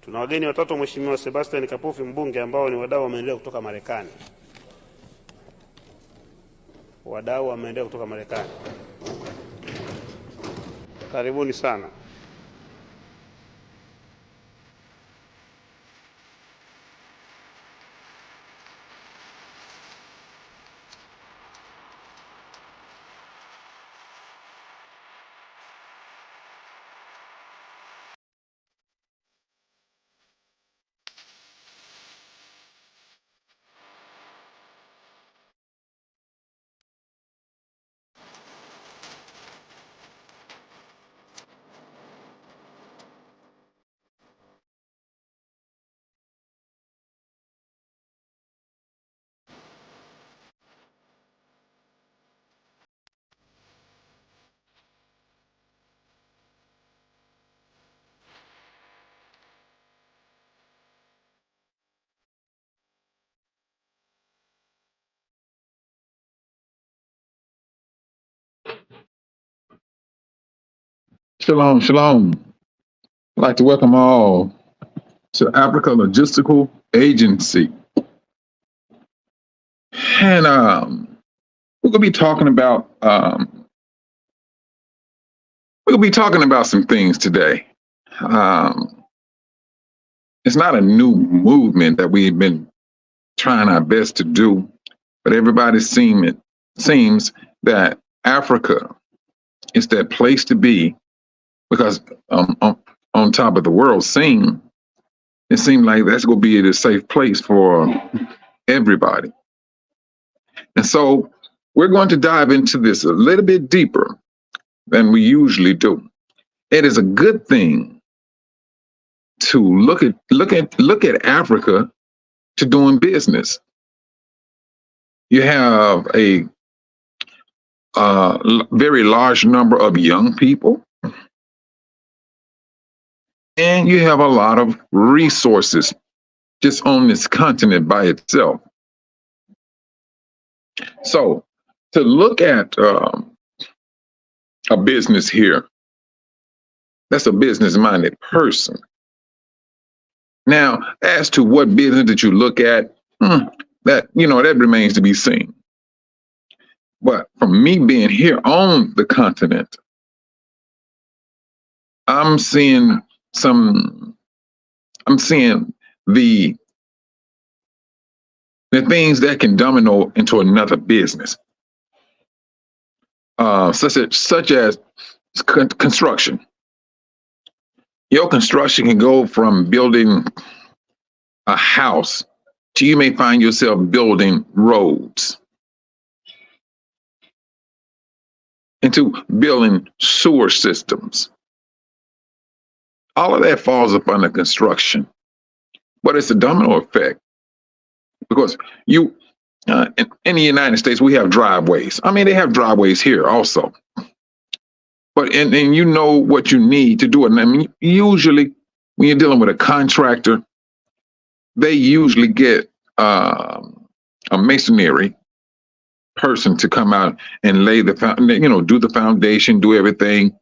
Tuna wageni watatu, Mheshimiwa Sebastian Kapufi mbunge, ambao ni wadau wa maendeleo kutoka Marekani. Wadau wa maendeleo kutoka Marekani, karibuni sana. Shalom, shalom. I'd like to welcome all to Africa Logistical Agency. And we're gonna be talking about some things today. It's not a new movement that we've been trying our best to do, but everybody seems that Africa is that place to be, because on top of the world scene, it seemed like that's going to be a safe place for everybody. And so we're going to dive into this a little bit deeper than we usually do. It is a good thing to look at Africa to doing business. You have a very large number of young people, and you have a lot of resources just on this continent by itself. So to look at a business here, that's a business-minded person. Now, as to what business that you look at, that remains to be seen. But from me being here on the continent, I'm seeing the things that can domino into another business, such as construction. Your construction can go from building a house to you may find yourself building roads, into building sewer systems. All of that falls upon the construction, but it's a domino effect, because in the United States, we have driveways. I mean, they have driveways here also, but and you know what you need to do it. And I mean, usually when you're dealing with a contractor, they usually get a masonry person to come out and lay the do the foundation, do everything.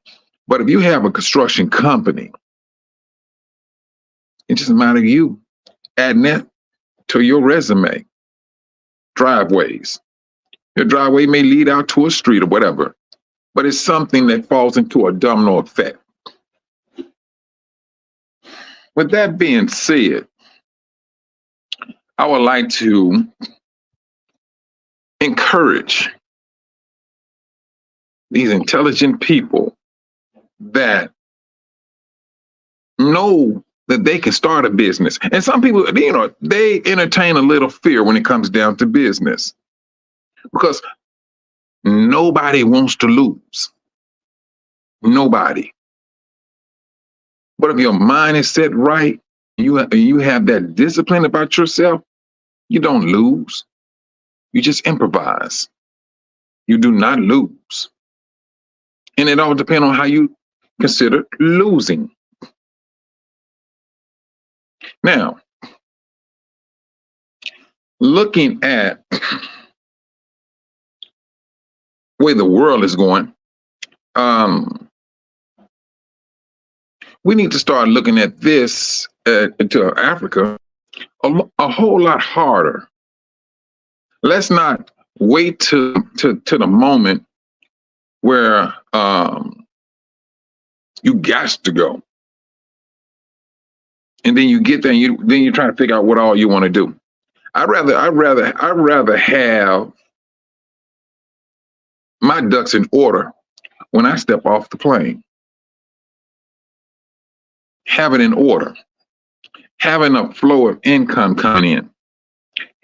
But if you have a construction company, it doesn't matter you adding that to your resume. Driveways. Your driveway may lead out to a street or whatever, but it's something that falls into a domino effect. With that being said, I would like to encourage these intelligent people that know that they can start a business. And some people, they entertain a little fear when it comes down to business, because nobody wants to lose. Nobody. But if your mind is set right, you have that discipline about yourself, you don't lose. You just improvise. You do not lose. And it all depends on how you consider losing. Now, looking at where the world is going, we need to start looking at this to Africa a whole lot harder. Let's not wait to the moment where you got to go, and then you get there, and you're trying to figure out what all you want to do. I'd rather have my ducks in order when I step off the plane. Have it in order. Having a flow of income coming in.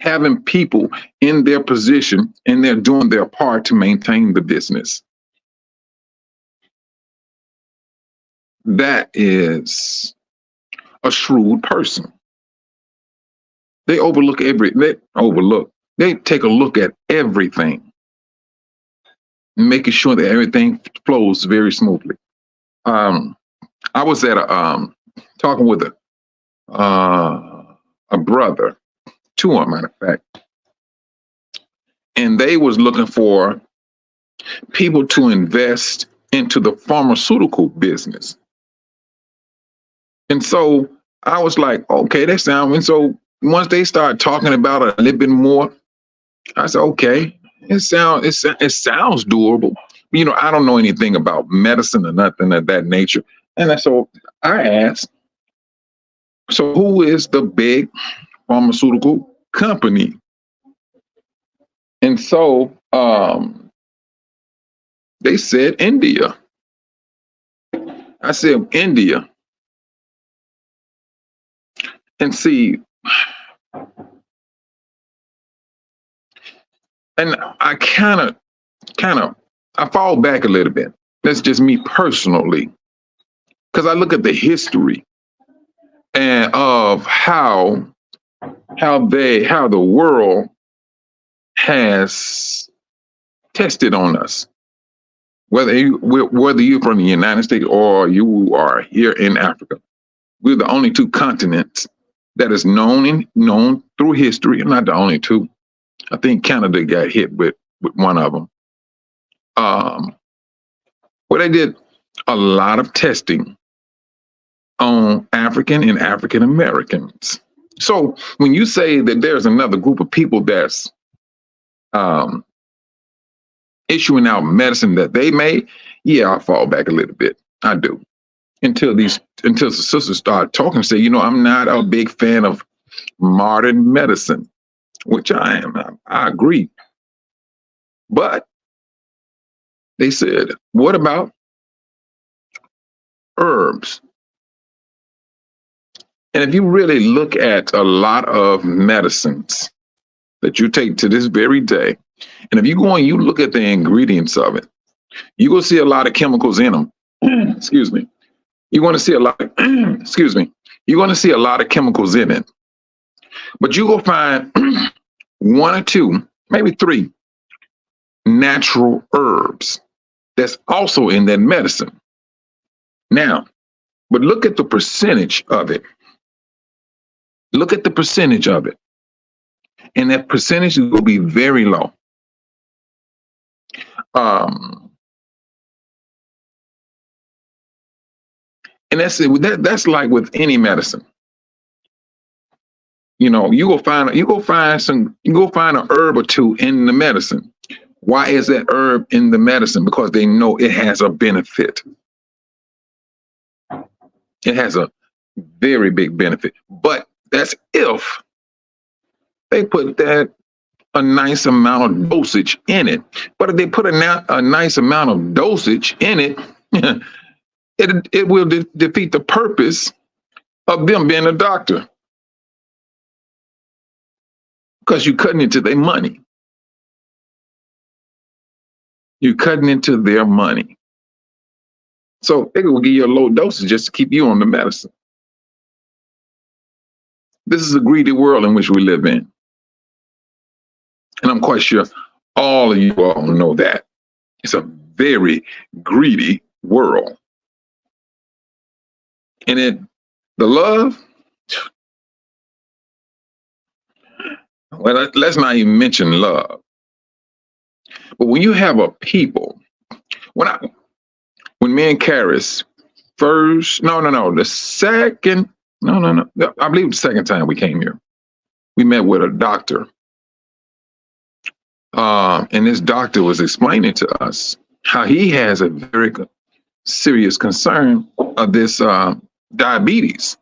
Having people in their position and they're doing their part to maintain the business. That is a shrewd person. They take a look at everything, making sure that everything flows very smoothly. I was at talking with a brother, two of them, matter of fact, and they was looking for people to invest into the pharmaceutical business. And so I was like, okay, that sounds. And so once they started talking about it a little bit more, I said, okay, it sounds doable. You know, I don't know anything about medicine or nothing of that nature. And so I asked, so who is the big pharmaceutical company? And so they said India. I said India. And see, and I kind of, I fall back a little bit. That's just me personally, because I look at the history and of how the world has tested on us. Whether you're from the United States or you are here in Africa, we're the only two continents that is known through history. Not the only two. I think Canada got hit with one of them. Where they did a lot of testing on African and African Americans. So when you say that there's another group of people that's issuing out medicine that they made, yeah, I fall back a little bit. I do. Until the sisters start talking and say, you know, I'm not a big fan of modern medicine, which I am. I agree. But they said, what about herbs? And if you really look at a lot of medicines that you take to this very day, and if you go and you look at the ingredients of it, you will see a lot of chemicals in them. Excuse me. You're going to see a lot of, excuse me. You're going to see a lot of chemicals in it. But you will find one or two, maybe three natural herbs that's also in that medicine. Now, but look at the percentage of it. Look at the percentage of it. And that percentage will be very low. And that's like with any medicine. You know, you go find a herb or two in the medicine. Why is that herb in the medicine? Because they know it has a benefit. It has a very big benefit. But that's if they put a nice amount of dosage in it. But if they put a nice amount of dosage in it, it will defeat the purpose of them being a doctor. Because you're cutting into their money. You're cutting into their money. So they will give you a low dosage just to keep you on the medicine. This is a greedy world in which we live in. And I'm quite sure all of you all know that. It's a very greedy world. And the love, well, let's not even mention love. But when you have a people, when me and Karis the second No, no, no. I believe the second time we came here, we met with a doctor. And this doctor was explaining to us how he has a very serious concern of this diabetes.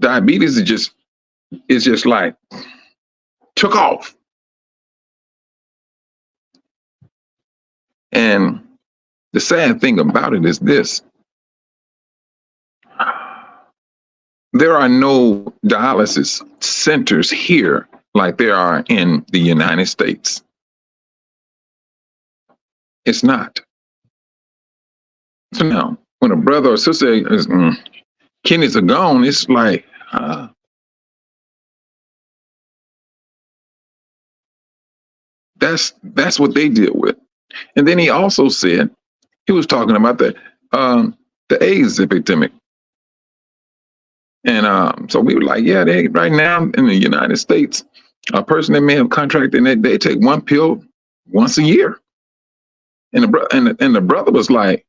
Diabetes is just like took off. And the sad thing about it is this: there are no dialysis centers here like there are in the United States. It's not. So now, when a brother or sister is kidneys are gone, it's like that's what they deal with. And then he also said he was talking about the AIDS epidemic. And so we were like, yeah, right now in the United States, a person that may have contracted it, they take one pill once a year. And the brother was like,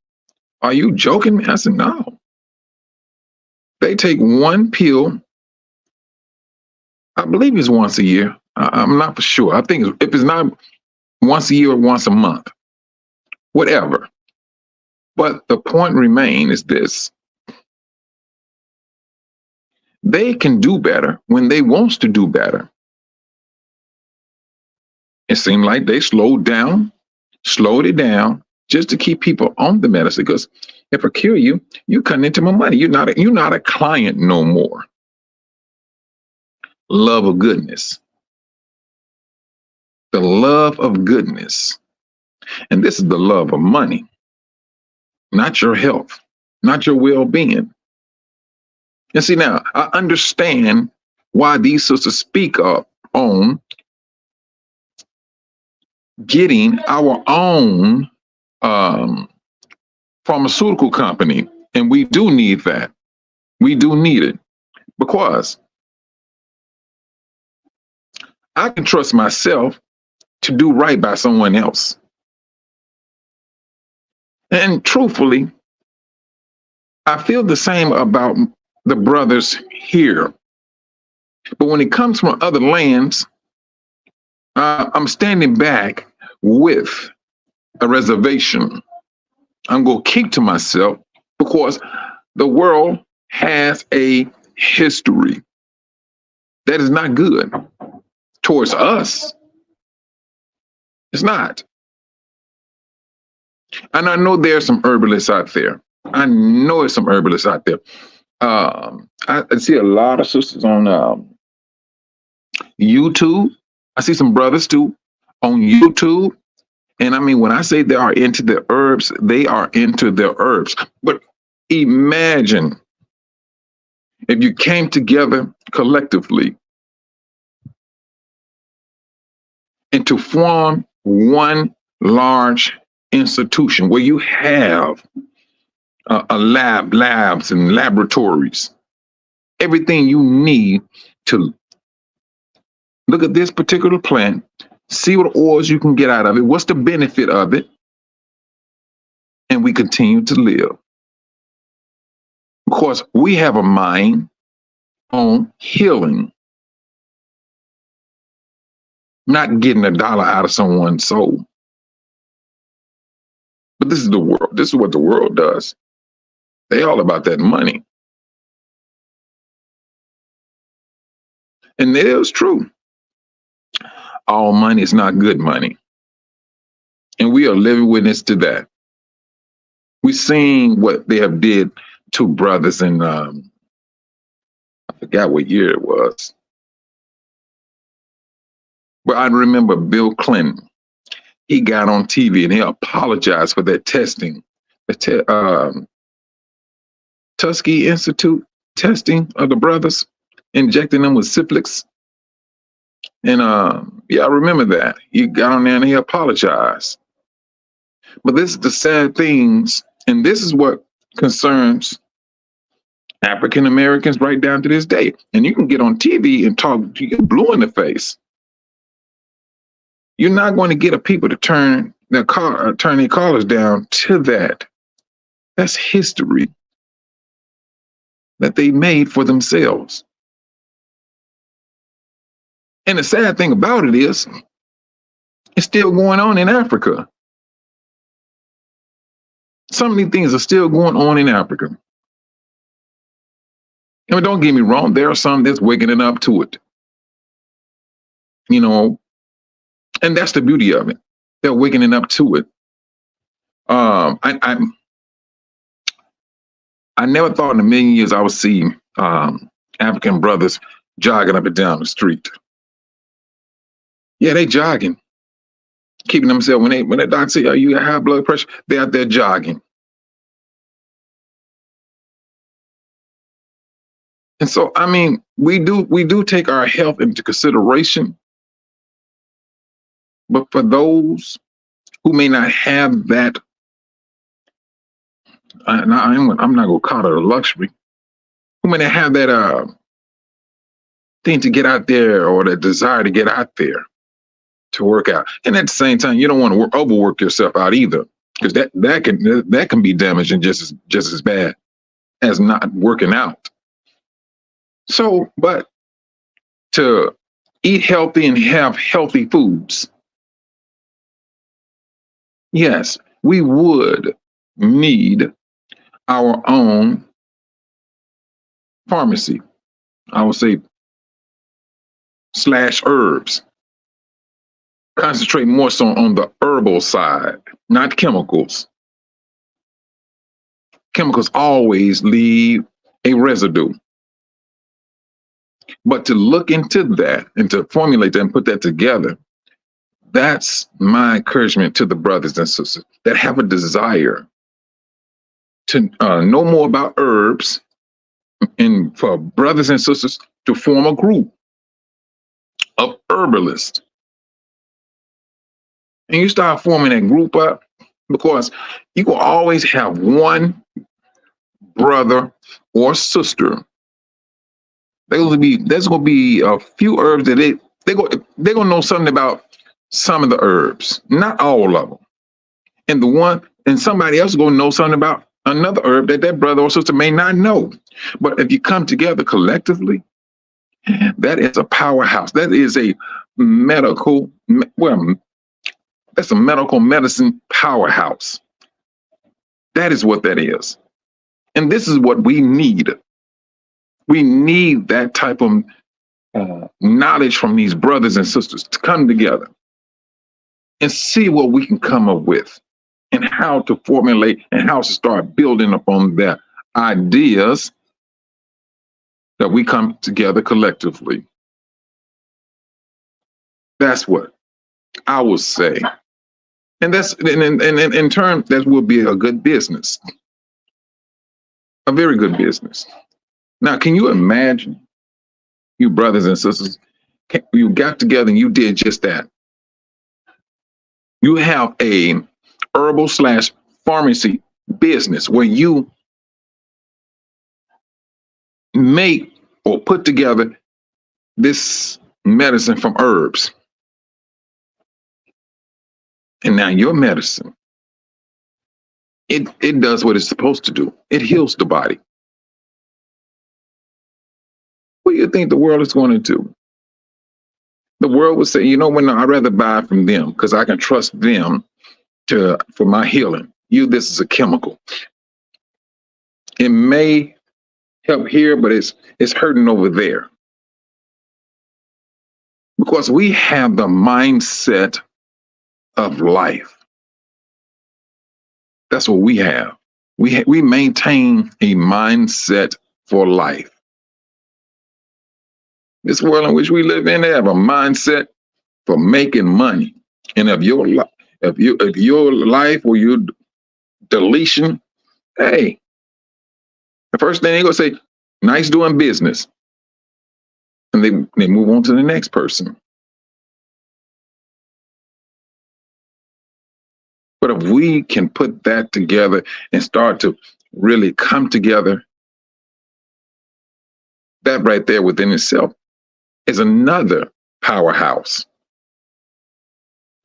"Are you joking me?" I said, "No. They take one pill. I believe it's once a year. I'm not for sure. I think if it's not once a year or once a month, whatever. But the point remains is this: they can do better when they wants to do better. It seemed like they slowed it down just to keep people on the medicine. Because if I cure you, you come into my money. You're not a client no more. Love of goodness. The love of goodness. And this is the love of money, not your health, not your well-being. And see, now I understand why these sisters speak up on getting our own pharmaceutical company. And we do need that. We do need it because I can trust myself to do right by someone else. And truthfully, I feel the same about the brothers here. But when it comes from other lands, I'm standing back with a reservation. I'm going to keep to myself because the world has a history that is not good towards us. It's not. And I know there's some herbalists out there. I know there's some herbalists out there. I see a lot of sisters on YouTube. I see some brothers too on YouTube. And I mean, when I say they are into the herbs, they are into the herbs. But imagine if you came together collectively and to form one large institution where you have labs and laboratories, everything you need to look at this particular plant, see what oils you can get out of it, what's the benefit of it, and we continue to live. Because we have a mind on healing, not getting a dollar out of someone's soul. But this is the world. This is what the world does. They all about that money. And it is true. All money is not good money. And we are living witness to that. We've seen what they have did to brothers in, I forgot what year it was. But I remember Bill Clinton. He got on TV and he apologized for that testing. The Tuskegee Institute testing of the brothers, injecting them with syphilis. And yeah, I remember that. He got on there and he apologized. But this is the sad things, and this is what concerns African Americans right down to this day. And you can get on TV and talk, you get blue in the face. You're not going to get a people to turn their collars down to that. That's history. that they made for themselves. And the sad thing about it is, it's still going on in Africa. Some of these things are still going on in Africa. And don't get me wrong, there are some that's waking up to it. You know, and that's the beauty of it. They're waking up to it. I never thought in a million years I would see African brothers jogging up and down the street. Yeah, they jogging, keeping themselves, when that doctor say, "Oh, you got high blood pressure," they're out there jogging. And so, I mean, we do take our health into consideration, but for those who may not have that, I'm not going to call it a luxury, who may not have that thing to get out there, or the desire to get out there to work out. And at the same time, you don't want to overwork yourself out either, because that can be damaging just as bad as not working out. So, but to eat healthy and have healthy foods, yes, we would need our own pharmacy, I would say, / herbs. Concentrate more so on the herbal side, not chemicals. Chemicals always leave a residue. But to look into that and to formulate that and put that together, that's my encouragement to the brothers and sisters that have a desire to know more about herbs, and for brothers and sisters to form a group of herbalists. And you start forming that group up, because you will always have one brother or sister. There's gonna be a few herbs that they're gonna know something about some of the herbs, not all of them. And somebody else is gonna know something about another herb that brother or sister may not know. But if you come together collectively, that is a powerhouse. That is a medical, well, that's a medical medicine powerhouse. That is what that is. And this is what we need. We need that type of knowledge from these brothers and sisters to come together and see what we can come up with, and how to formulate and how to start building upon their ideas that we come together collectively. That's what I would say. And that's in turn, that will be a good business, a very good business. Now, can you imagine, you brothers and sisters, you got together and you did just that? You have a herbal / pharmacy business where you make or put together this medicine from herbs. And now your medicine, it does what it's supposed to do. It heals the body. What do you think the world is going to do? The world would say, you know what, no, I'd rather buy from them because I can trust them for my healing. This is a chemical. It may help here, but it's hurting over there. Because we have the mindset of life. That's what we have. We maintain a mindset for life. This world in which we live in, they have a mindset for making money. And if your life or your deletion, hey, the first thing they're gonna say, nice doing business. And they move on to the next person. But if we can put that together and start to really come together, that right there within itself is another powerhouse.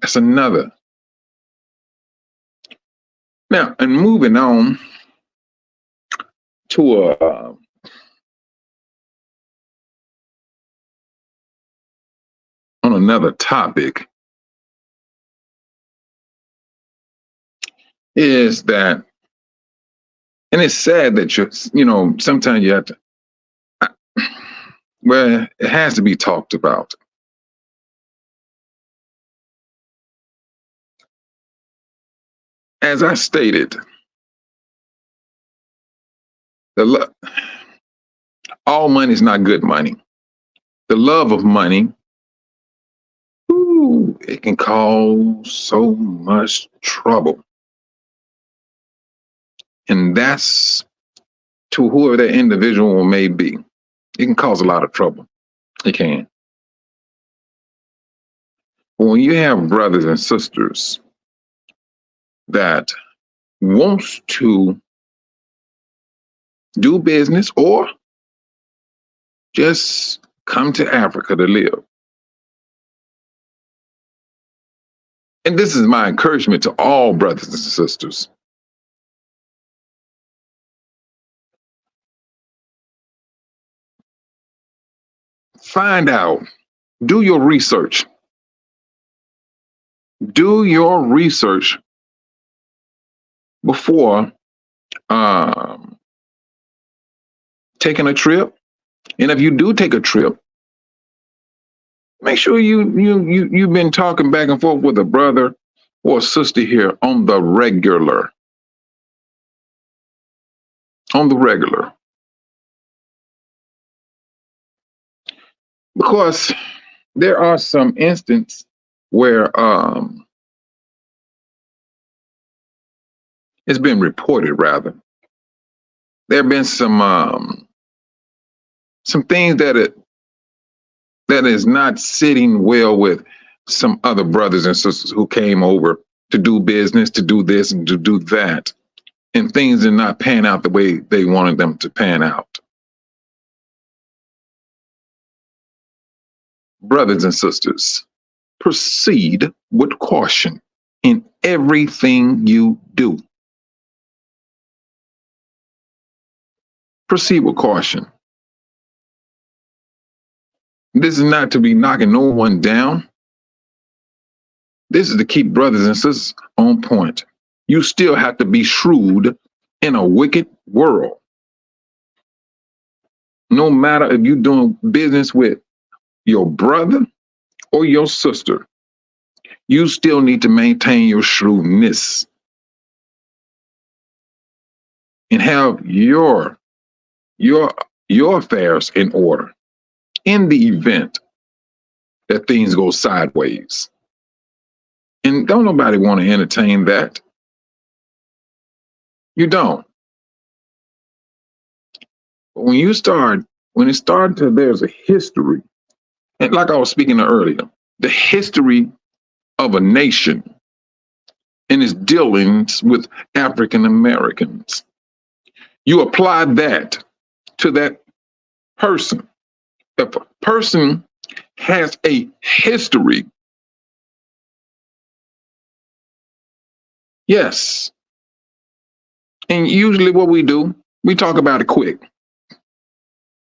That's another. Now, and moving on to on another topic is that, and it's sad that sometimes you have to, well, it has to be talked about. As I stated, all money is not good money. The love of money, ooh, it can cause so much trouble. And that's to whoever that individual may be. It can cause a lot of trouble. It can. But when you have brothers and sisters that wants to do business or just come to Africa to live. And this is my encouragement to all brothers and sisters. Find out, do your research. Do your research before taking a trip. And if you do take a trip, make sure you've been talking back and forth with a brother or a sister here on the regular. On the regular. Because there are some instances where it's been reported, rather. There have been some things that is not sitting well with some other brothers and sisters who came over to do business, to do this and to do that. And things did not pan out the way they wanted them to pan out. Brothers and sisters, proceed with caution in everything you do. Proceed with caution. This is not to be knocking no one down. This is to keep brothers and sisters on point. You still have to be shrewd in a wicked world. No matter if you're doing business with your brother or your sister, you still need to maintain your shrewdness and have your affairs in order in the event that things go sideways. And don't nobody want to entertain that. You don't. But when it started to, there's a history. And like I was speaking earlier, the history of a nation and its dealings with African Americans. You apply that to that person. If a person has a history, yes. And usually what we do, we talk about it quick.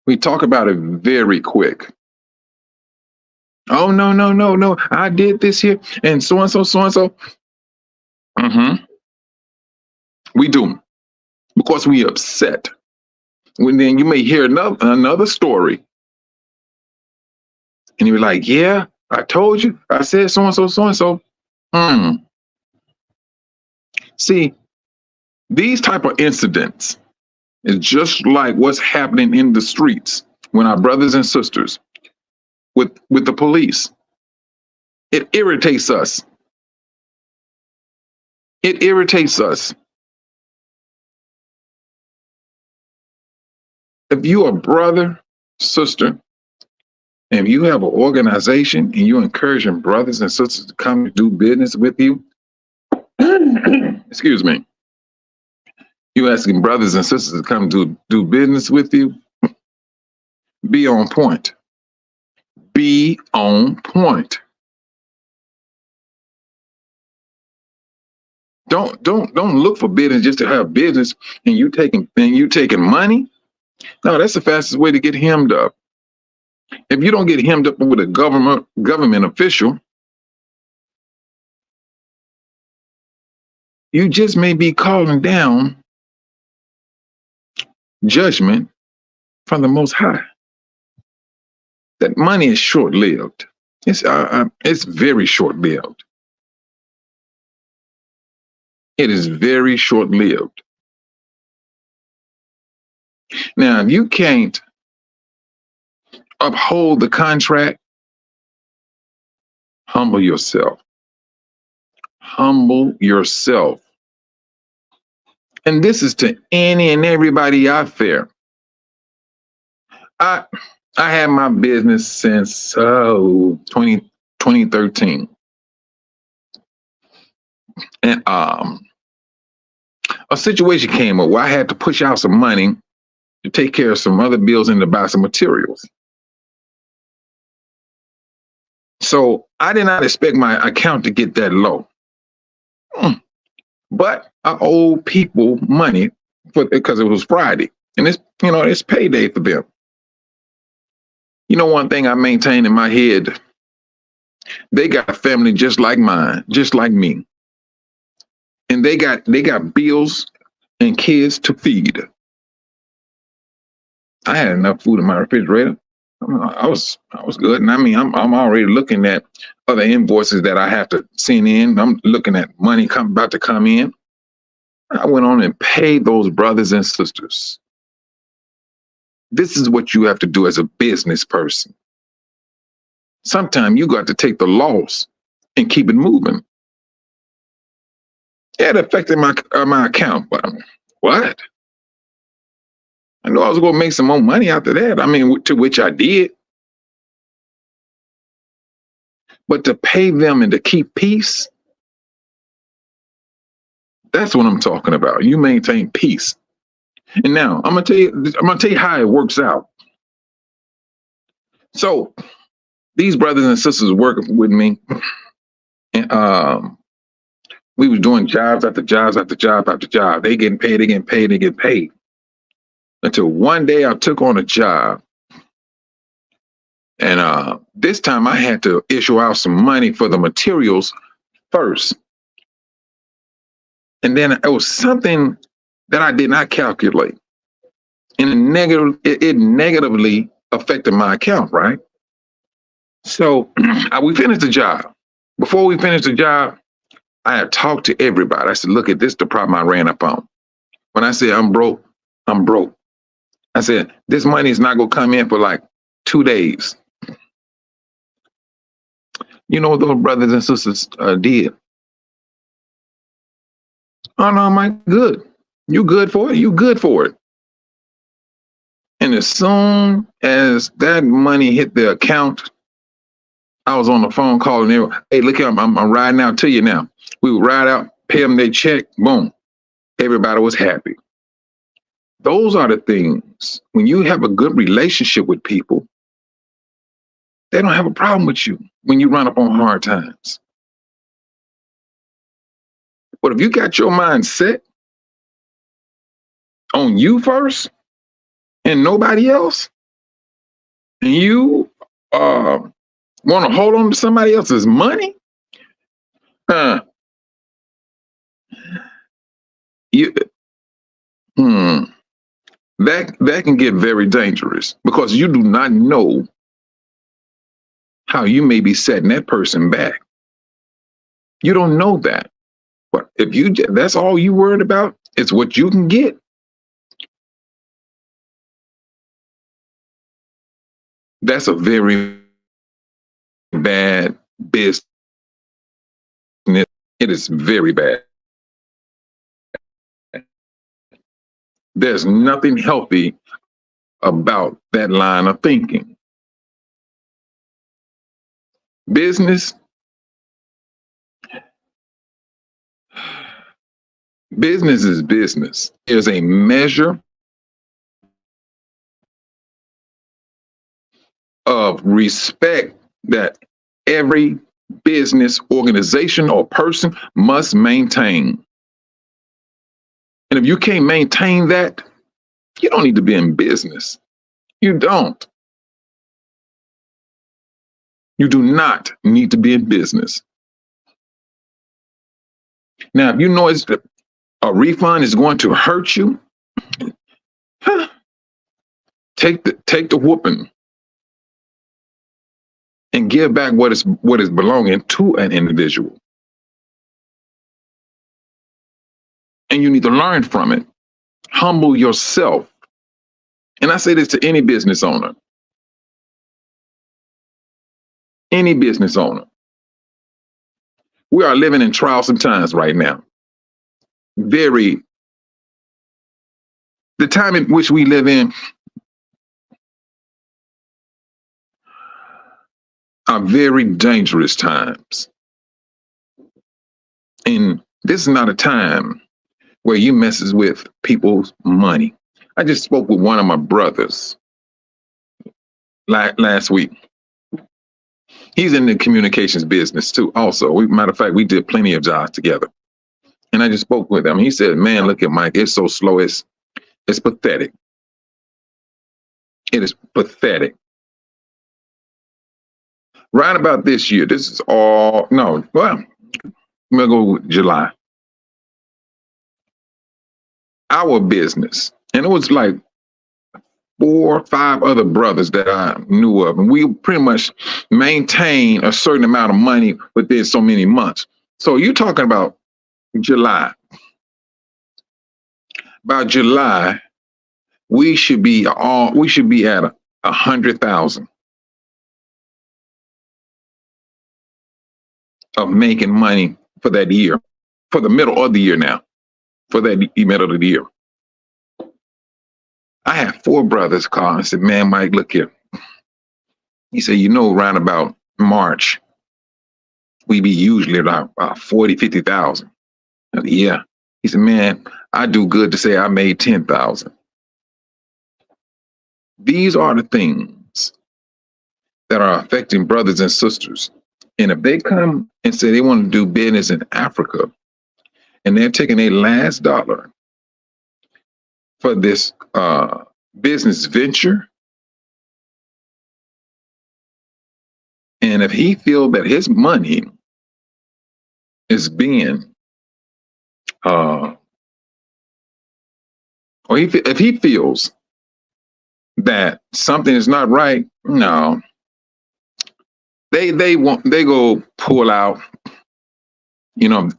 We talk about it very quick. Oh, no. I did this here and so and so. We do. Because we upset. When then you may hear another story. And you're like, yeah, I told you. I said so and so. See, these type of incidents is just like what's happening in the streets when our brothers and sisters with the police. It irritates us. It irritates us. If you're a brother, sister, and you have an organization and you're encouraging brothers and sisters to come and do business with you, excuse me, you asking brothers and sisters to come do business with you, be on point. Be on point. Don't look for business just to have business and you taking money. No, that's the fastest way to get hemmed up. If you don't get hemmed up with a government official, you just may be calling down judgment from the Most High. That money is short-lived. It's very short-lived. It is very short-lived. Now, if you can't uphold the contract, humble yourself. Humble yourself. And this is to any and everybody out there. I had my business since 2013. And a situation came up where I had to push out some money to take care of some other bills and to buy some materials. So I did not expect my account to get that low. But I owe people money because it was Friday. And it's payday for them. One thing I maintain in my head, they got a family just like mine, just like me. And they got bills and kids to feed. I had enough food in my refrigerator. I was good. And I mean, I'm already looking at other invoices that I have to send in. I'm looking at money about to come in. I went on and paid those brothers and sisters. This is what you have to do as a business person. Sometimes you got to take the loss and keep it moving. Yeah, it affected my account, but what? I knew I was going to make some more money after that. I mean, to which I did. But to pay them and to keep peace, that's what I'm talking about. You maintain peace. And now I'm gonna tell you how it works out. So these brothers and sisters working with me, and we was doing jobs after jobs after job after job. They getting paid. Until one day I took on a job, and this time I had to issue out some money for the materials first. And then it was something that I did not calculate. And it negatively affected my account, right? So we finished the job. Before we finished the job, I had talked to everybody. I said, look, at this the problem I ran up on. When I said I'm broke, I'm broke. I said, this money is not going to come in for like 2 days. You know what those brothers and sisters did? Oh, no, Mike, good. You good for it? You good for it. And as soon as that money hit the account, I was on the phone calling everyone. Hey, look here, I'm riding out to you now. We would ride out, pay them their check, boom. Everybody was happy. Those are the things. When you have a good relationship with people, they don't have a problem with you when you run up on hard times. But if you got your mind set on you first and nobody else, and you want to hold on to somebody else's money, that can get very dangerous because you do not know how you may be setting that person back. You don't know that. But if that's all you worried about, it's what you can get. That's a very bad business. It is very bad. There's nothing healthy about that line of thinking. Business is business. There's a measure of respect that every business organization or person must maintain. And if you can't maintain that, you don't need to be in business. You don't. You do not need to be in business. Now, if you know a refund is going to hurt you, take the whooping and give back what is belonging to an individual. And you need to learn from it. Humble yourself. And I say this to any business owner. Any business owner. We are living in troublesome times right now. The time in which we live in are very dangerous times. And this is not a time where you messes with people's money. I just spoke with one of my brothers last week. He's in the communications business too. Also, matter of fact, we did plenty of jobs together. And I just spoke with him. He said, "Man, look at Mike. It's so slow. It's pathetic. It is pathetic." Right about this year, this is all no. Well, we'll go with July. Our business, and it was like 4 or 5 other brothers that I knew of, and we pretty much maintain a certain amount of money within so many months. So you're talking about July. By July, we should be at 100,000 of making money for that year, for the middle of the year now, for that middle of the year. I had 4 brothers call and said, "Man, Mike, look here." He said, "Around about March, we be usually about 40, 50,000. I said, "Yeah." He said, "Man, I do good to say I made 10,000. These are the things that are affecting brothers and sisters. And if they come and say they want to do business in Africa, and they're taking their last dollar for this business venture, and if he feels that his money is being, or if he feels that something is not right, no, they go pull out.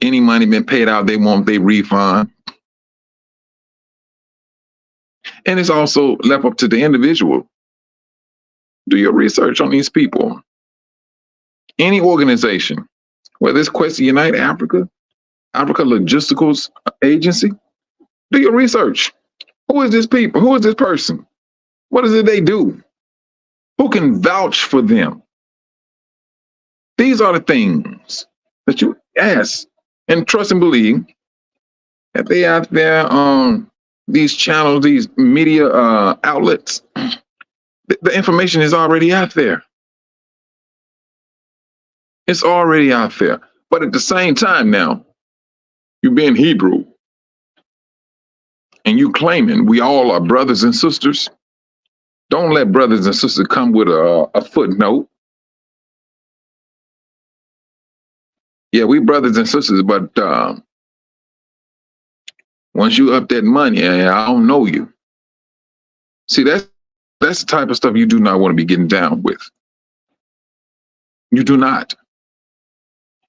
Any money been paid out, they want their refund. And it's also left up to the individual. Do your research on these people. Any organization, whether it's Quest Unite Africa Logistical Agency, do your research. Who is this people? Who is this person? What is it they do? Who can vouch for them? These are the things that you ask and trust and believe that they out there on these channels, these media outlets. The information is already out there. It's already out there. But at the same time now, you being Hebrew and you claiming we all are brothers and sisters, don't let brothers and sisters come with a footnote. Yeah, we brothers and sisters, but once you up that money, I don't know you. See, that's the type of stuff you do not want to be getting down with. You do not.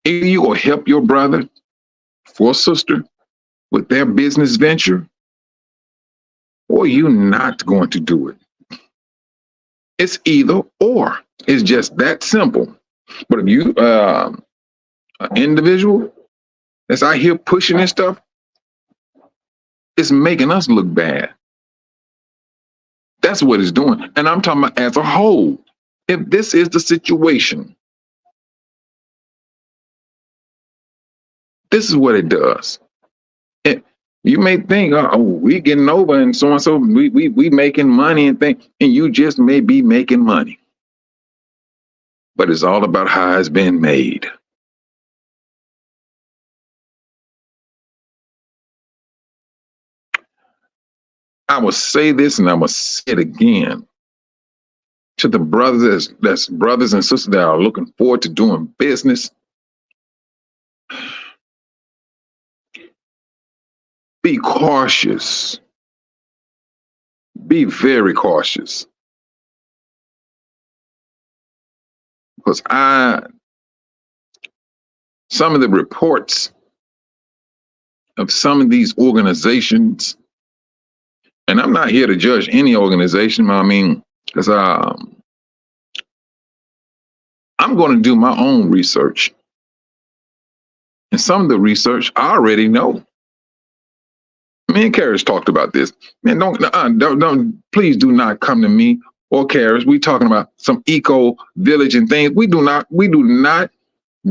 Either you will help your brother or sister with their business venture, or you're not going to do it. It's either or. It's just that simple. But if you an individual that's out here pushing this stuff, it's making us look bad. That's what it's doing. And I'm talking about as a whole. If this is the situation, this is what it does. You may think, "Oh, we getting over and so and so, we making money and think," and you just may be making money. But it's all about how it's been made. I will say this and I will say it again. to the brothers, that's brothers and sisters that are looking forward to doing business, be cautious. Be very cautious. Because some of the reports of some of these organizations, and I'm not here to judge any organization, I mean, because I'm going to do my own research. And some of the research I already know. Me and Karis talked about this. Man, don't, please do not come to me or Karis. We talking about some eco village and things. We do not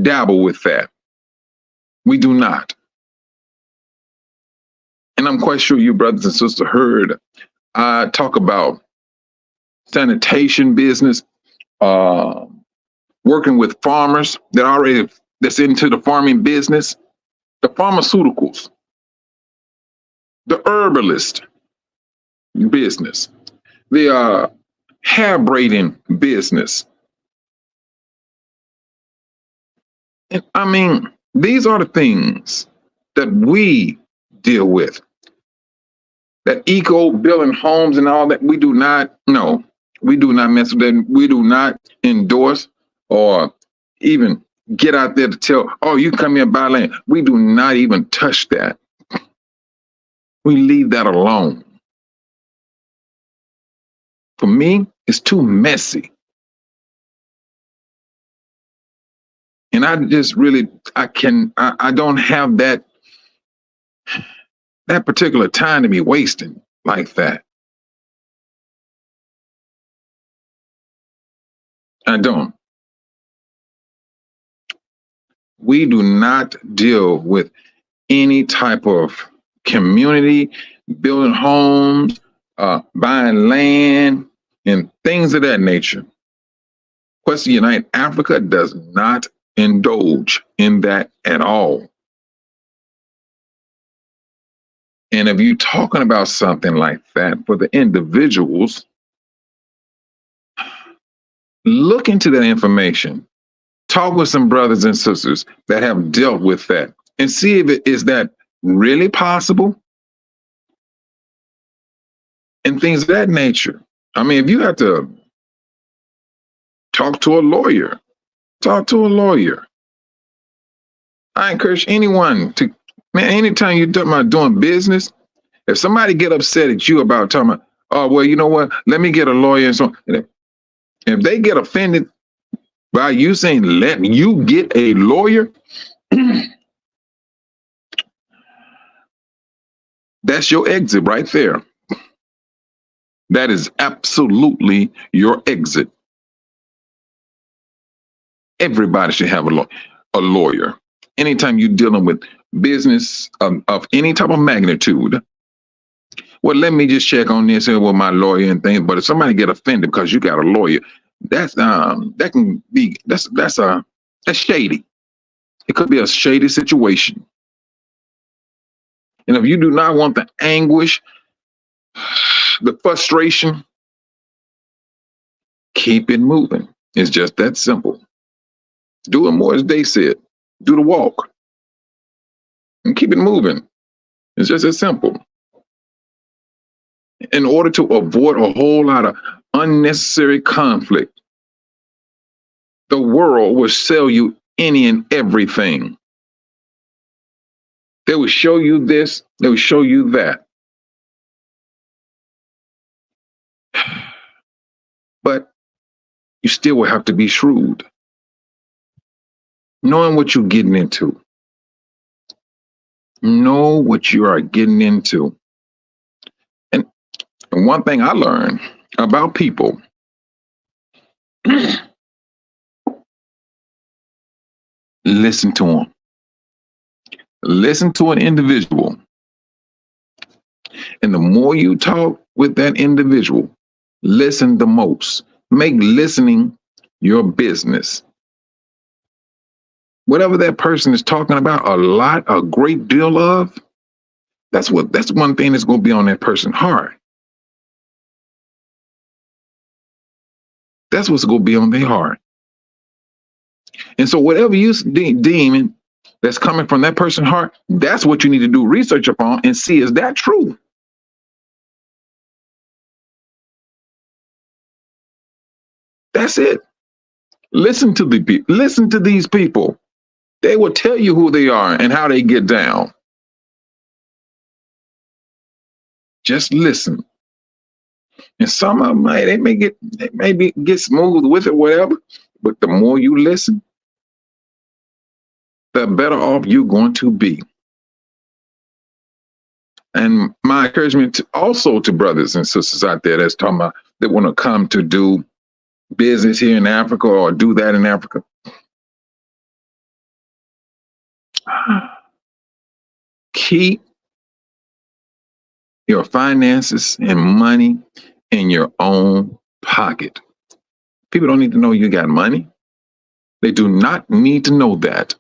dabble with that. We do not. And I'm quite sure you brothers and sisters heard I talk about sanitation business, working with farmers that's into the farming business, the pharmaceuticals, the herbalist business, the hair braiding business. And I mean, these are the things that we deal with. That eco building homes and all that, we do not mess with that. We do not endorse or even get out there to tell, oh, you come here and buy land. We do not even touch that. We leave that alone. For me, it's too messy. And I just really, I don't have that particular time to be wasting like that. I don't. We do not deal with any type of community, building homes, buying land, and things of that nature. Quest Unite Africa does not indulge in that at all. And if you're talking about something like that for the individuals, look into that information. Talk with some brothers and sisters that have dealt with that and see if is that really possible and things of that nature. I mean, if you have to talk to a lawyer, talk to a lawyer. I encourage anyone to, man, anytime you're talking about doing business, if somebody get upset at you about talking about, oh, well, you know what, let me get a lawyer and so on. If they get offended by you saying, let you get a lawyer, that's your exit right there. That is absolutely your exit. Everybody should have a lawyer. Anytime you're dealing with business of any type of magnitude, well, let me just check on this here with my lawyer and things. But if somebody get offended because you got a lawyer, that's shady. It could be a shady situation. And if you do not want the anguish, the frustration, keep it moving. It's just that simple. Do it more, as they said. Do the walk and keep it moving. It's just as simple. In order to avoid a whole lot of unnecessary conflict, the world will sell you any and everything. They will show you this, they will show you that. But you still will have to be shrewd, knowing what you're getting into. Know what you are getting into. And one thing I learned about people, listen to them. Listen to an individual. And the more you talk with that individual, listen the most. Make listening your business. Whatever that person is talking about a great deal of, that's one thing that's going to be on that person's heart. That's what's going to be on their heart. And so whatever you deem that's coming from that person's heart, that's what you need to do research upon and see, is that true? That's it. Listen to these people. They will tell you who they are and how they get down. Just listen. And some of them, they may get smooth with it, whatever. But the more you listen, the better off you're going to be. And my encouragement also to brothers and sisters out there that's talking about that want to come to do business here in Africa or do that in Africa. Keep your finances and money in your own pocket. People don't need to know you got money. They do not need to know that.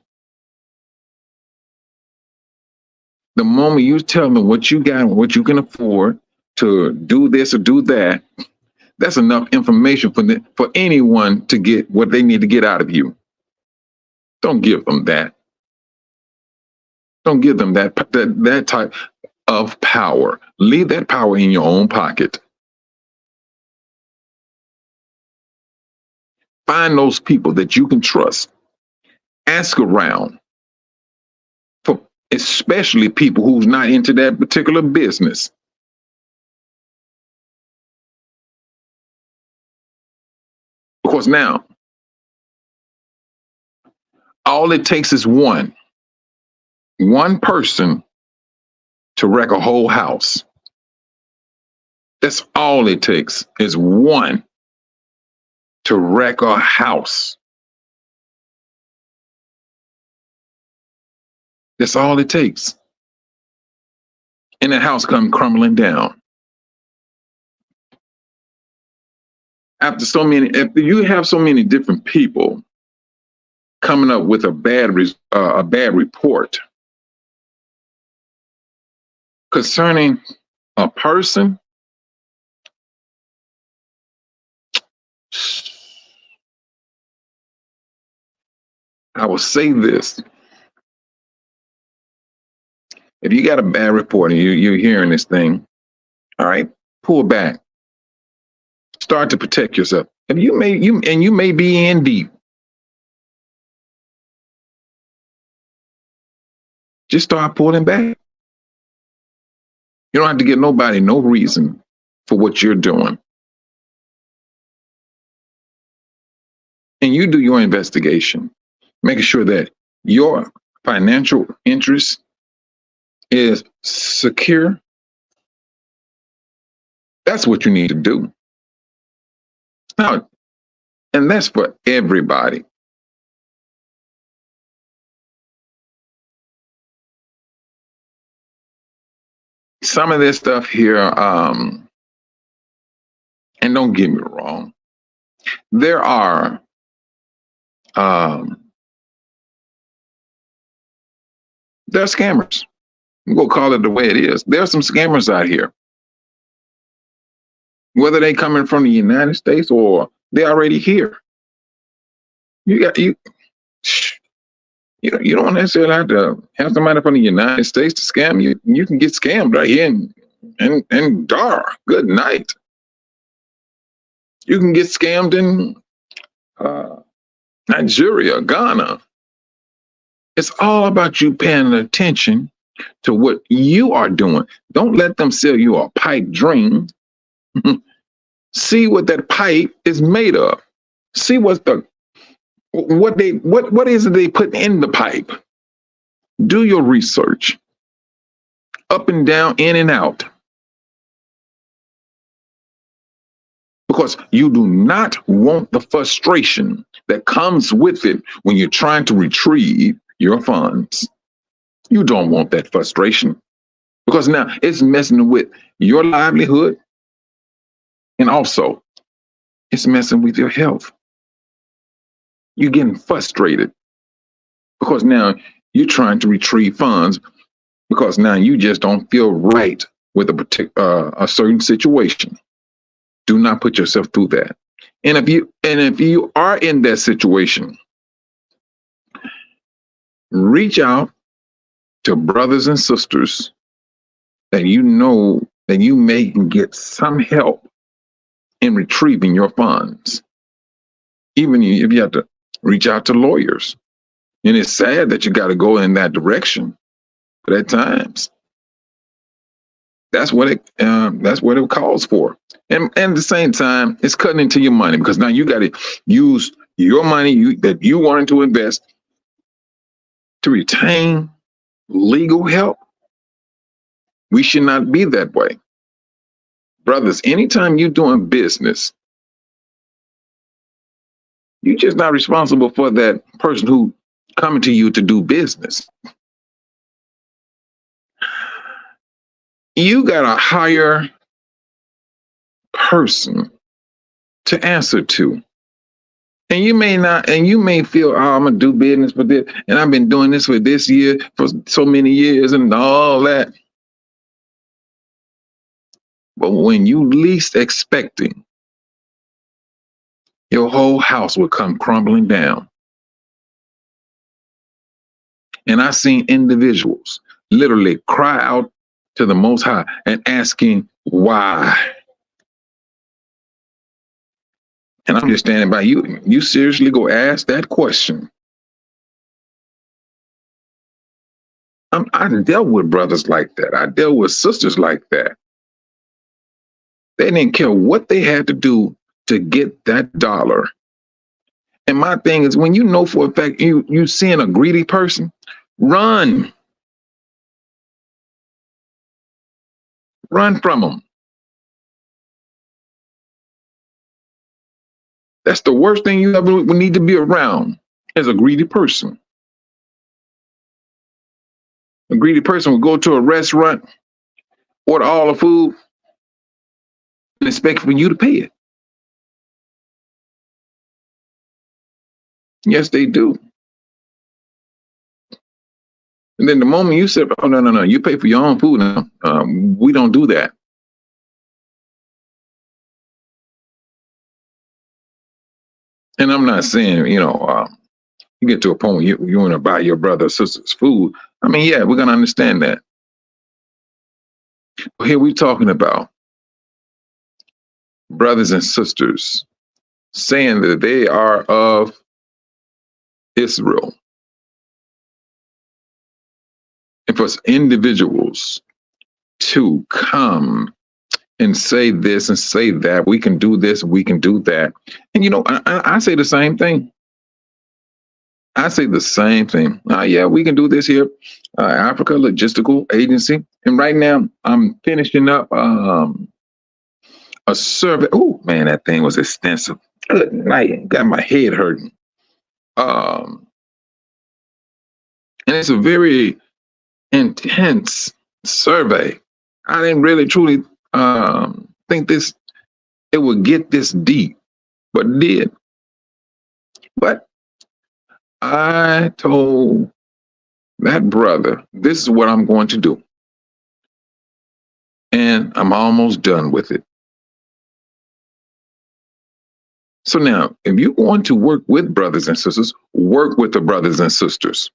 The moment you tell them what you got, what you can afford to do this or do that, that's enough information for anyone to get what they need to get out of you. Don't give them that. Don't give them that type of power. Leave that power in your own pocket. Find those people that you can trust. Ask around, for especially people who's not into that particular business. Because now, all it takes is one person to wreck a whole house. That's all it takes, is one to wreck a house. That's all it takes. And the house come crumbling down. After you have so many different people coming up with a bad report concerning a person, I will say this. If you got a bad report and you're hearing this thing, all right, pull back. Start to protect yourself. And you may be in deep. Just start pulling back. You don't have to give nobody no reason for what you're doing. And you do your investigation, making sure that your financial interest is secure. That's what you need to do. Now, and that's for everybody. Some of this stuff here, and don't get me wrong, there are scammers. We'll call it the way it is. There are some scammers out here. Whether they coming from the United States or they're already here. You don't necessarily have to have somebody from the United States to scam you. You can get scammed right here in Dar. Good night. You can get scammed in Nigeria, Ghana. It's all about you paying attention to what you are doing. Don't let them sell you a pipe dream. See what that pipe is made of. See what is it they put in the pipe. Do your research. Up and down, in and out. Because you do not want the frustration that comes with it when you're trying to retrieve your funds. You don't want that frustration, because now it's messing with your livelihood, and also it's messing with your health. You're getting frustrated because now you're trying to retrieve funds because now you just don't feel right with a certain situation. Do not put yourself through that. And And if you are in that situation, reach out to brothers and sisters that you know that you may get some help in retrieving your funds. Even if you have to reach out to lawyers. And it's sad that you got to go in that direction, but at times that's what it calls for. And at the same time, it's cutting into your money, because now you got to use your money that you wanted to invest to retain legal help. We should not be that way. Brothers, anytime you're doing business, you're just not responsible for that person who coming to you to do business. You got to hire person to answer to. And you may not, and you may feel, oh, I'm gonna do business for this, and I've been doing this for this year for so many years and all that. But when you least expecting, your whole house will come crumbling down. And I've seen individuals literally cry out to the Most High and asking why. And I'm just standing by you. You seriously go ask that question? I dealt with brothers like that. I dealt with sisters like that. They didn't care what they had to do to get that dollar. And my thing is, when you know for a fact you seeing a greedy person, run. Run from them. That's the worst thing you ever would need to be around, is a greedy person. A greedy person will go to a restaurant, order all the food, and expect for you to pay it. Yes, they do. And then the moment you said, oh, no, you pay for your own food now. We don't do that. And I'm not saying, you get to a point where you want to buy your brother or sister's food. I mean, yeah, we're going to understand that. But here we're talking about brothers and sisters saying that they are of Israel. And for individuals to come and say this and say that, we can do this, we can do that. And, I say the same thing. I say the same thing. Yeah, we can do this here. Africa Logistical Agency. And right now I'm finishing up a survey. Oh, man, that thing was extensive. Good night. Got my head hurting. And it's a very intense survey. I didn't really truly think it would get this deep, but it did. But I told that brother, this is what I'm going to do. And I'm almost done with it. So now, if you want to work with brothers and sisters, work with the brothers and sisters.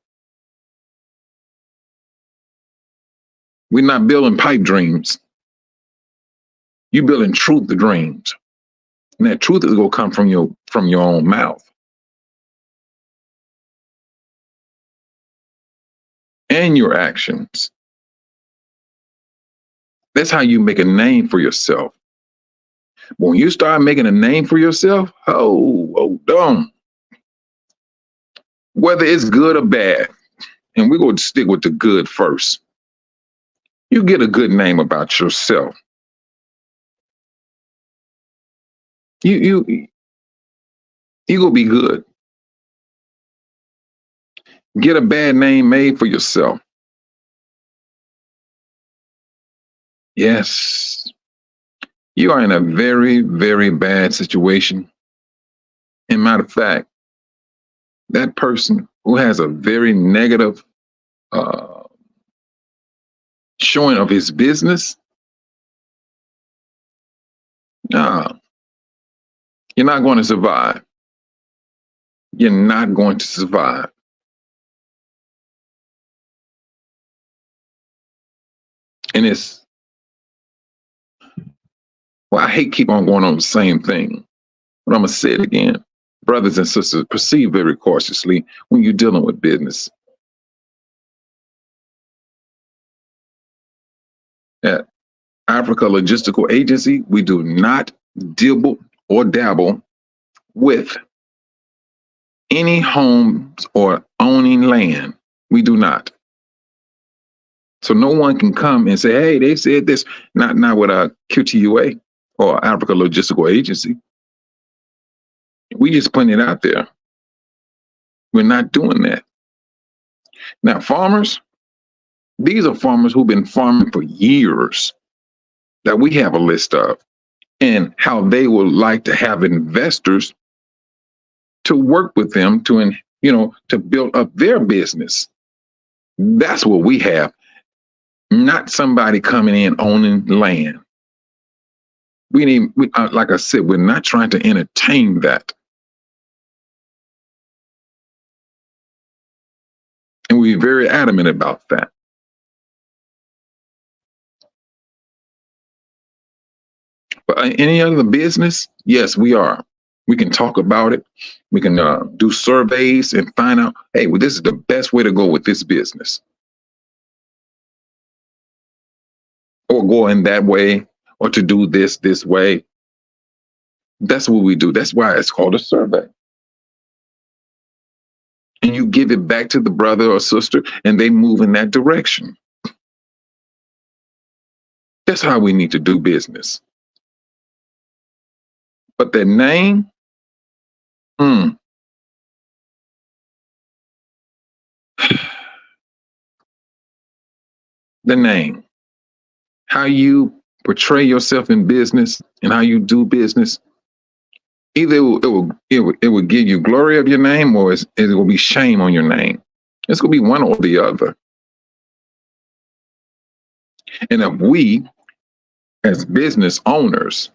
We're not building pipe dreams. You're building truth dreams. And that truth is going to come from your own mouth. And your actions. That's how you make a name for yourself. When you start making a name for yourself, don't. Whether it's good or bad, and we're going to stick with the good first. You get a good name about yourself. You gonna be good. Get a bad name made for yourself. Yes. You are in a very, very bad situation. And matter of fact, that person who has a very negative showing of his business, You're not going to survive. You're not going to survive. And well, I hate keep on going on the same thing, but I'm going to say it again. Brothers and sisters, proceed very cautiously when you're dealing with business. At Africa Logistical Agency, we do not dibble or dabble with any homes or owning land. We do not. So no one can come and say, hey, they said this. Not with our QTUA or Africa Logistical Agency. We just putting it out there. We're not doing that. Now, farmers, these are farmers who've been farming for years that we have a list of, and how they would like to have investors to work with them to build up their business. That's what we have, not somebody coming in owning land. Like I said, we're not trying to entertain that. And we're very adamant about that. But any other business, yes, we are. We can talk about it. We can do surveys and find out, hey, well, this is the best way to go with this business. Or go in that way, or to do this way. That's what we do. That's why it's called a survey. And you give it back to the brother or sister, and they move in that direction. That's how we need to do business. But the name, the name, how you portray yourself in business and how you do business, either it will give you glory of your name, or it will be shame on your name. It's going to be one or the other. And if we, as business owners,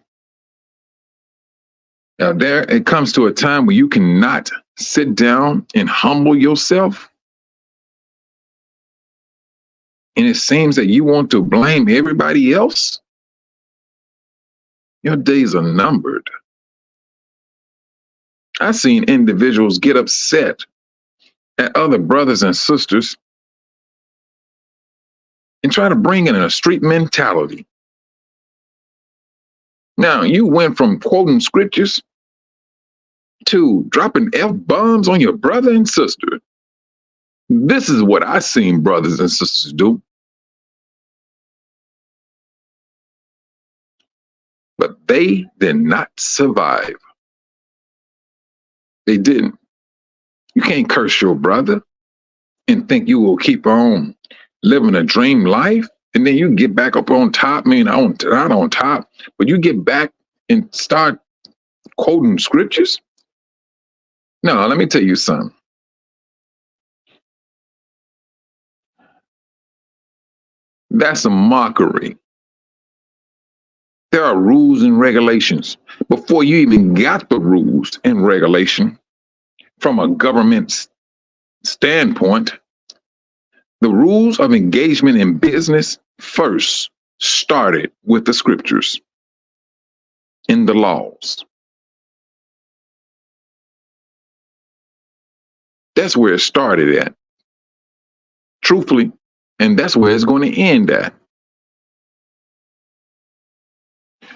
now it comes to a time where you cannot sit down and humble yourself, and it seems that you want to blame everybody else, your days are numbered. I've seen individuals get upset at other brothers and sisters and try to bring in a street mentality. Now, you went from quoting scriptures to dropping F-bombs on your brother and sister. This is what I've seen brothers and sisters do. But they did not survive. They didn't. You can't curse your brother and think you will keep on living a dream life, and then you get back up on top. Not on top, but you get back and start quoting scriptures. No, let me tell you something. That's a mockery. There are rules and regulations. Before you even got the rules and regulation from a government standpoint, the rules of engagement in business first started with the scriptures in the laws. That's where it started at, truthfully, and that's where it's going to end at.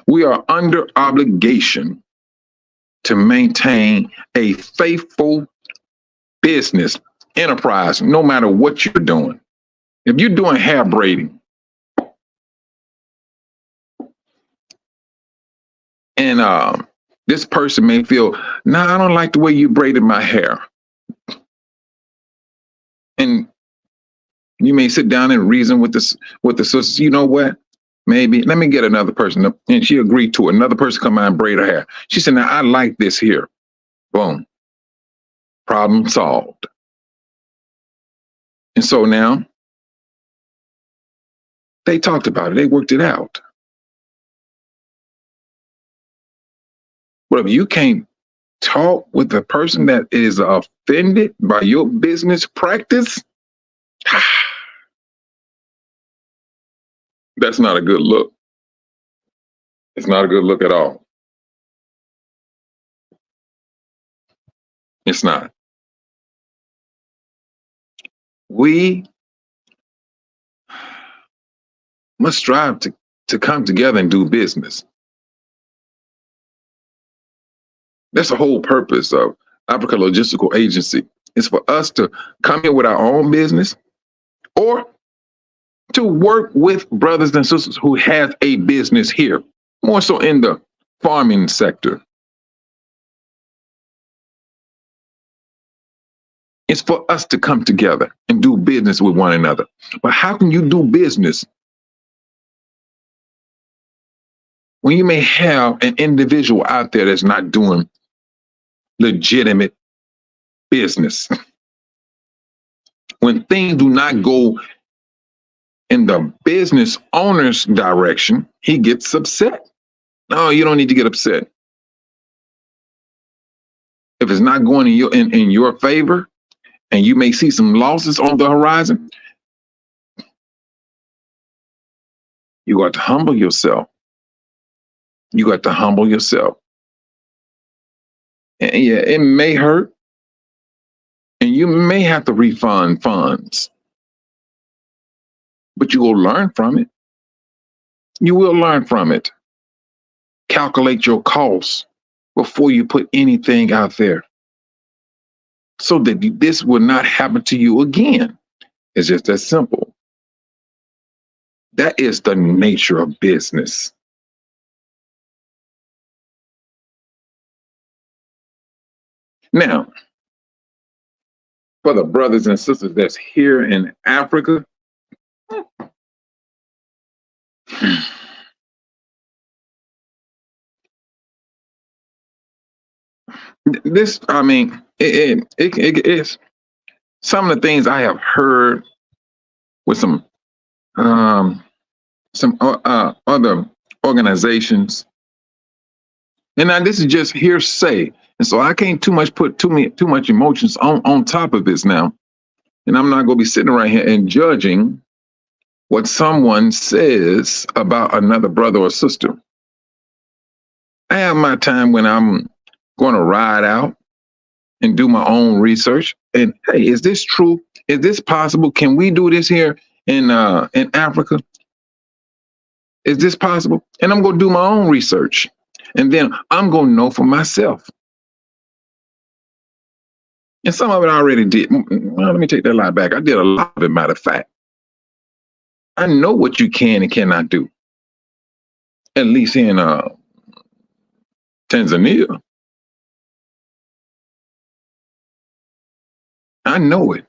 We are under obligation to maintain a faithful business enterprise, no matter what you're doing. If you're doing hair braiding, and this person may feel, I don't like the way you braided my hair. And you may sit down and reason with the sisters. You know what? Maybe let me get another person. And she agreed to another person come out and braid her hair. She said, now I like this here. Boom. Problem solved. And so now they talked about it. They worked it out. But if you can't talk with the person that is offended by your business practice, that's not a good look. It's not a good look at all. It's not. We must strive to come together and do business. That's the whole purpose of Africa Logistical Agency. It's for us to come here with our own business or to work with brothers and sisters who have a business here, more so in the farming sector. It's for us to come together and do business with one another. But how can you do business when you may have an individual out there that's not doing legitimate business? When things do not go in the business owner's direction, he gets upset. No, you don't need to get upset. If it's not going in your favor, and you may see some losses on the horizon, you got to humble yourself. You got to humble yourself. And yeah, it may hurt, and you may have to refund funds, but you will learn from it. You will learn from it. Calculate your costs before you put anything out there, so that this will not happen to you again. It's just that simple. That is the nature of business. Now, for the brothers and sisters that's here in Africa, this, I mean, it's some of the things I have heard with some other organizations, and now this is just hearsay, and so I can't put too much emotions on top of this now, and I'm not going to be sitting right here and judging what someone says about another brother or sister. I have my time when I'm going to ride out and do my own research. And hey, is this true? Is this possible? Can we do this here in Africa? Is this possible? And I'm going to do my own research, and then I'm going to know for myself. And some of it I already did. Well, let me take that lie back. I did a lot of it, matter of fact. I know what you can and cannot do. At least in Tanzania. I know it.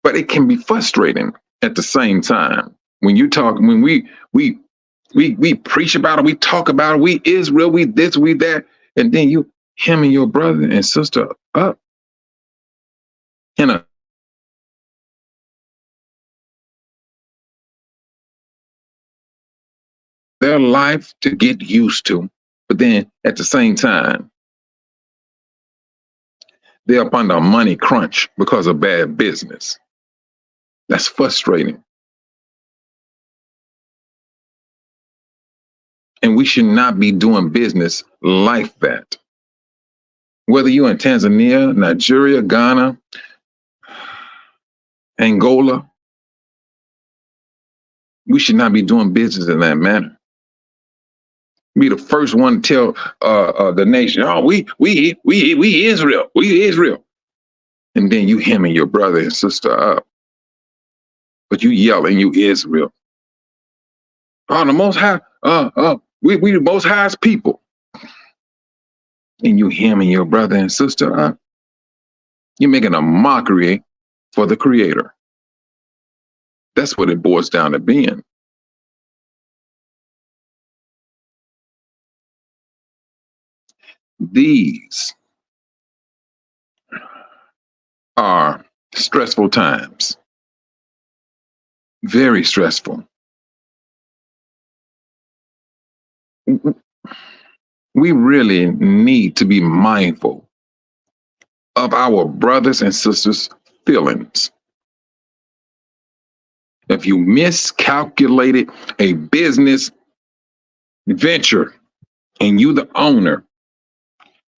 But it can be frustrating at the same time. When you talk, when we preach about it, we talk about it, we Israel, we this, we that, and then you hemming your brother and sister up in their life to get used to. But then at the same time, they're up under a money crunch because of bad business. That's frustrating. And we should not be doing business like that. Whether you're in Tanzania, Nigeria, Ghana, Angola, we should not be doing business in that manner. Be the first one to tell the nation, "Oh, we Israel, we Israel," and then you hemming your brother and sister up, but you yelling, "You Israel." Oh, the Most High, we the Most Highest people, and you hemming your brother and sister up. You're making a mockery for the Creator. That's what it boils down to being. These are stressful times. Very stressful. We really need to be mindful of our brothers and sisters' feelings. If you miscalculated a business venture and you the owner,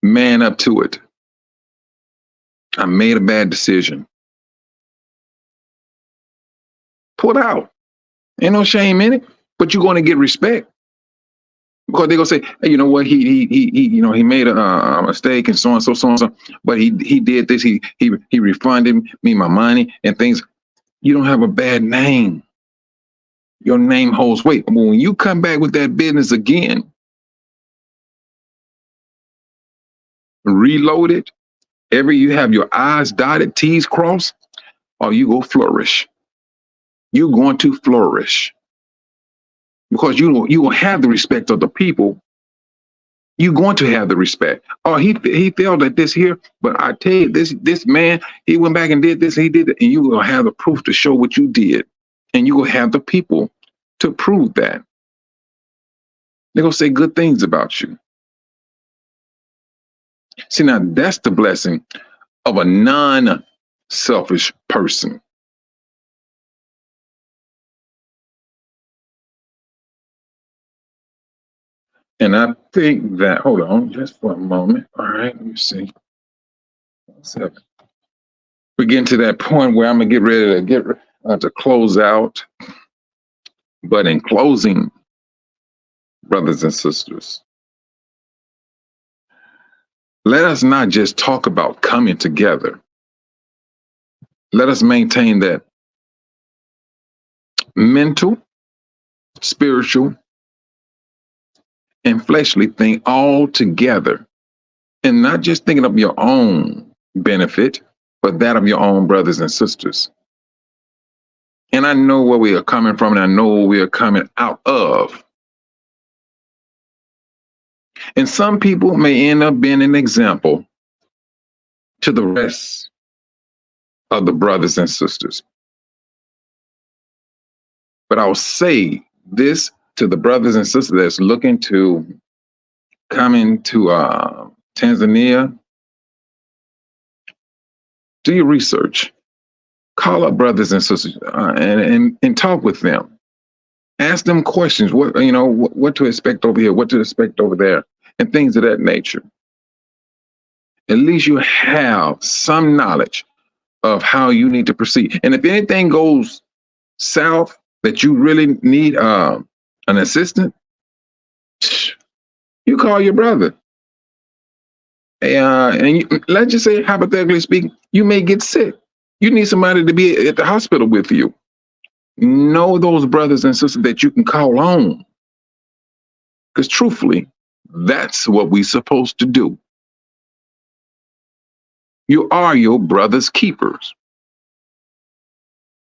man up to it. I made a bad decision. Pull it out. Ain't no shame in it, but you're going to get respect because they're gonna say, hey, you know what? He made a mistake and so on, so on, so. But he did this. He refunded me my money and things. You don't have a bad name. Your name holds weight. When you come back with that business again, reload it. You have your I's dotted, T's crossed, or you go flourish. You're going to flourish because you will have the respect of the people. You're going to have the respect. Oh, he failed at this here, but I tell you, this man, he went back and did this, he did it, and you will have the proof to show what you did, and you will have the people to prove that. They're gonna say good things about you. See, now that's the blessing of a non-selfish person. And I think that, hold on just for a moment. All right, let me see. We're getting to that point where I'm gonna get ready to close out. But in closing, brothers and sisters, let us not just talk about coming together. Let us maintain that mental, spiritual, and fleshly thing all together, and not just thinking of your own benefit, but that of your own brothers and sisters. And I know where we are coming from, and I know where we are coming out of. And some people may end up being an example to the rest of the brothers and sisters. But I'll say this to the brothers and sisters that's looking to come into Tanzania. Do your research. Call up brothers and sisters and talk with them. Ask them questions. What to expect over here, what to expect over there, and things of that nature. At least you have some knowledge of how you need to proceed. And if anything goes south that you really need an assistant, you call your brother. Let's just say, hypothetically speaking, you may get sick. You need somebody to be at the hospital with you. Know those brothers and sisters that you can call on. Because truthfully, that's what we're supposed to do. You are your brother's keepers.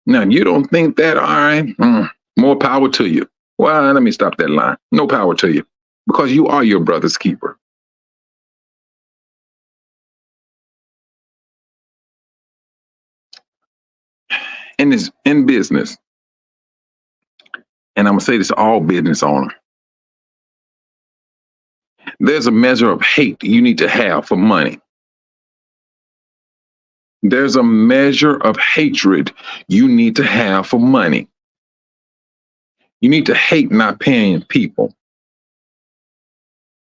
Now, you don't think that, all right, more power to you. Well, let me stop that line. No power to you, because you are your brother's keeper. In business, and I'm going to say this to all business owners, there's a measure of hate you need to have for money. There's a measure of hatred you need to have for money. You need to hate not paying people.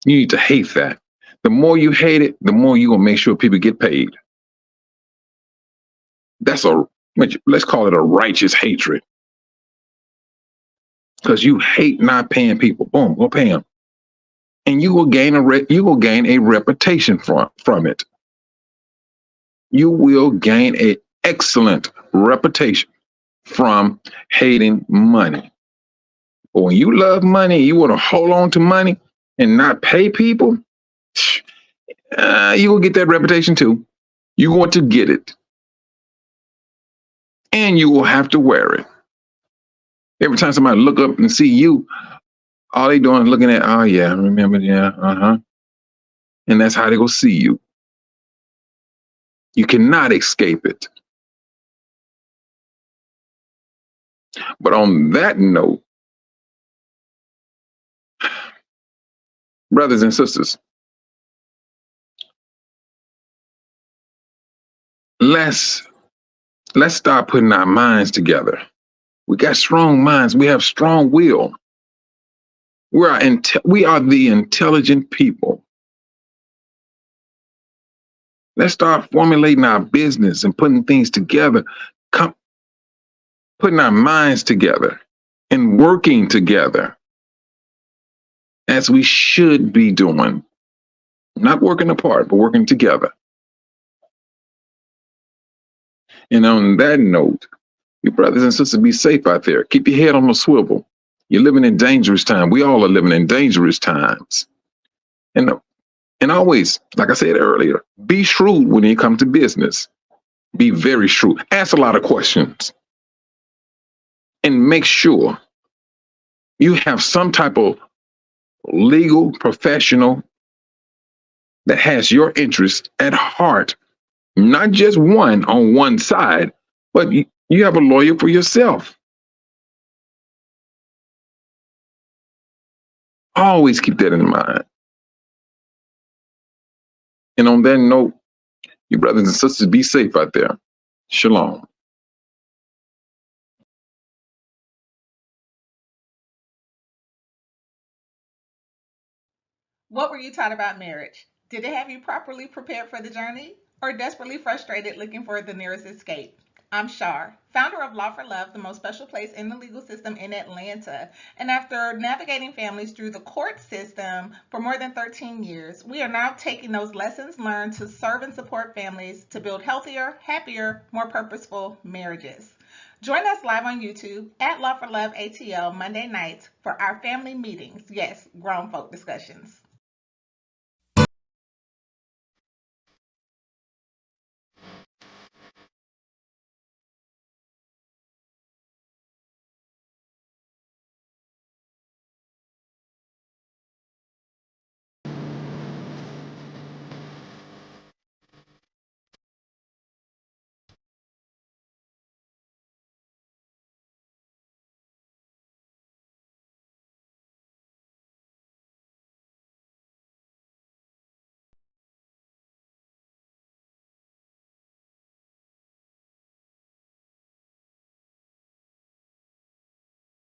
You need to hate that. The more you hate it, the more you're going to make sure people get paid. Let's call it a righteous hatred. Because you hate not paying people. Boom, go pay them. And you will gain a reputation from it. You will gain an excellent reputation from hating money. But when you love money, you want to hold on to money and not pay people, you will get that reputation too. You want to get it. And you will have to wear it. Every time somebody look up and see you, all they doing is looking at, oh yeah, remember, yeah, uh-huh. And that's how they go see you. You cannot escape it. But on that note, brothers and sisters, let's start putting our minds together. We got strong minds. We have strong will. We are the intelligent people. Let's start formulating our business and putting things together, putting our minds together and working together as we should be doing. Not working apart, but working together. And on that note, your brothers and sisters, be safe out there. Keep your head on the swivel. You're living in dangerous times. We all are living in dangerous times. And always, like I said earlier, be shrewd when you come to business. Be very shrewd. Ask a lot of questions. And make sure you have some type of legal professional that has your interest at heart. Not just one on one side, but you have a lawyer for yourself. Always keep that in mind. And on that note, you brothers and sisters, be safe out there. Shalom. What were you taught about marriage? Did it have you properly prepared for the journey or desperately frustrated looking for the nearest escape? I'm Shar, founder of Law for Love, the most special place in the legal system in Atlanta. And after navigating families through the court system for more than 13 years, we are now taking those lessons learned to serve and support families to build healthier, happier, more purposeful marriages. Join us live on YouTube at Law for Love ATL Monday nights for our family meetings. Yes, grown folk discussions.